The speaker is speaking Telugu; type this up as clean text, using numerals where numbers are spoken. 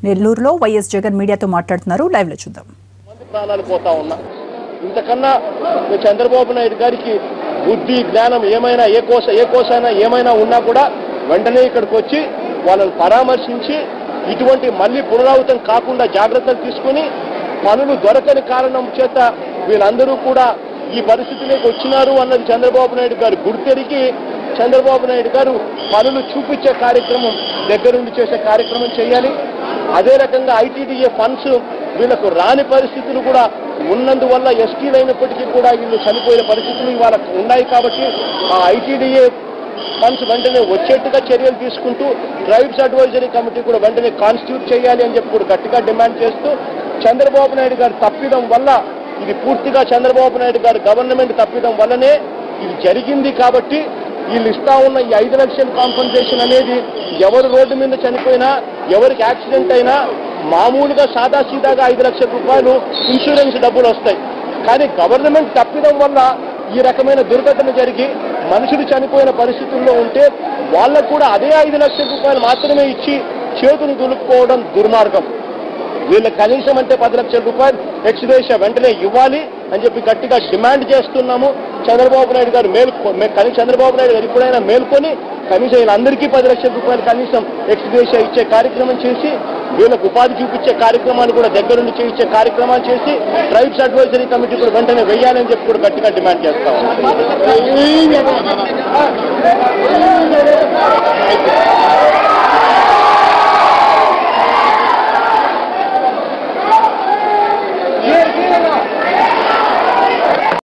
నెల్లూరులో వైఎస్ జగన్ మీడియాతో మాట్లాడుతున్నారు. లైవ్ లో చూద్దాం. ప్రాణాలు పోతా ఉన్నా ఇంతకన్నా చంద్రబాబు నాయుడు గారికి బుద్ధి జ్ఞానం ఏమైనా ఏ కోసైనా ఏమైనా ఉన్నా కూడా వెంటనే ఇక్కడికి వచ్చి వాళ్ళని పరామర్శించి ఇటువంటి మళ్ళీ పునరావృతం కాకుండా జాగ్రత్తలు తీసుకుని పనులు దొరకని కారణం చేత వీళ్ళందరూ కూడా ఈ పరిస్థితిలోకి వచ్చినారు అన్నది చంద్రబాబు నాయుడు గారు గుర్తెరిగి చంద్రబాబు నాయుడు గారు పనులు చూపించే కార్యక్రమం దగ్గరుండి చేసే కార్యక్రమం చేయాలి. అదే రకంగా ఐటీడీఏ ఫండ్స్ వీళ్ళకు రాని పరిస్థితులు కూడా ఉన్నందువల్ల ఎస్టీలు అయినప్పటికీ కూడా వీళ్ళు చనిపోయిన పరిస్థితులు ఇవాళ ఉన్నాయి. కాబట్టి ఆ ఐటీడీఏ ఫండ్స్ వెంటనే వచ్చేట్టుగా చర్యలు తీసుకుంటూ ట్రైబ్స్ అడ్వైజరీ కమిటీ కూడా వెంటనే కాన్స్టిట్యూట్ చేయాలి అని చెప్పి కూడా గట్టిగా డిమాండ్ చేస్తూ చంద్రబాబు నాయుడు గారు తప్పిదం వల్ల ఇది పూర్తిగా చంద్రబాబు నాయుడు గారి గవర్నమెంట్ తప్పిదం వల్లనే ఇది జరిగింది. కాబట్టి వీళ్ళు ఇస్తా ఉన్న ఈ 5 లక్షల కాంపెన్సేషన్ అనేది ఎవరు రోడ్డు మీద చనిపోయినా ఎవరికి యాక్సిడెంట్ అయినా మామూలుగా సాదాసీదాగా 5 లక్షల రూపాయలు ఇన్సూరెన్స్ డబ్బులు వస్తాయి. కానీ గవర్నమెంట్ తప్పిదం వల్ల ఈ రకమైన దుర్ఘటన జరిగి మనుషులు చనిపోయిన పరిస్థితుల్లో ఉంటే వాళ్ళకు కూడా అదే 5 లక్షల రూపాయలు మాత్రమే ఇచ్చి చేతులు దులుపుకోవడం దుర్మార్గం. వీళ్ళకి కనీసం అంటే 10 లక్షల రూపాయలు ఎక్స్గ్రేషియా వెంటనే ఇవ్వాలి అని చెప్పి గట్టిగా డిమాండ్ చేస్తున్నాము. చంద్రబాబు నాయుడు గారు చంద్రబాబు నాయుడు గారు ఎప్పుడైనా మేల్కొని కనీసం వీళ్ళందరికీ 10 లక్షల రూపాయలు కనీసం ఎక్స్గ్రేషియా ఇచ్చే కార్యక్రమం చేసి వీళ్ళకు ఉపాధి చూపించే కార్యక్రమాన్ని కూడా దగ్గరుండి చేయించే కార్యక్రమాలు చేసి ట్రైబ్స్ అడ్వైజరీ కమిటీ కూడా వెంటనే వెయ్యాలని చెప్పి కూడా గట్టిగా డిమాండ్ చేస్తాం.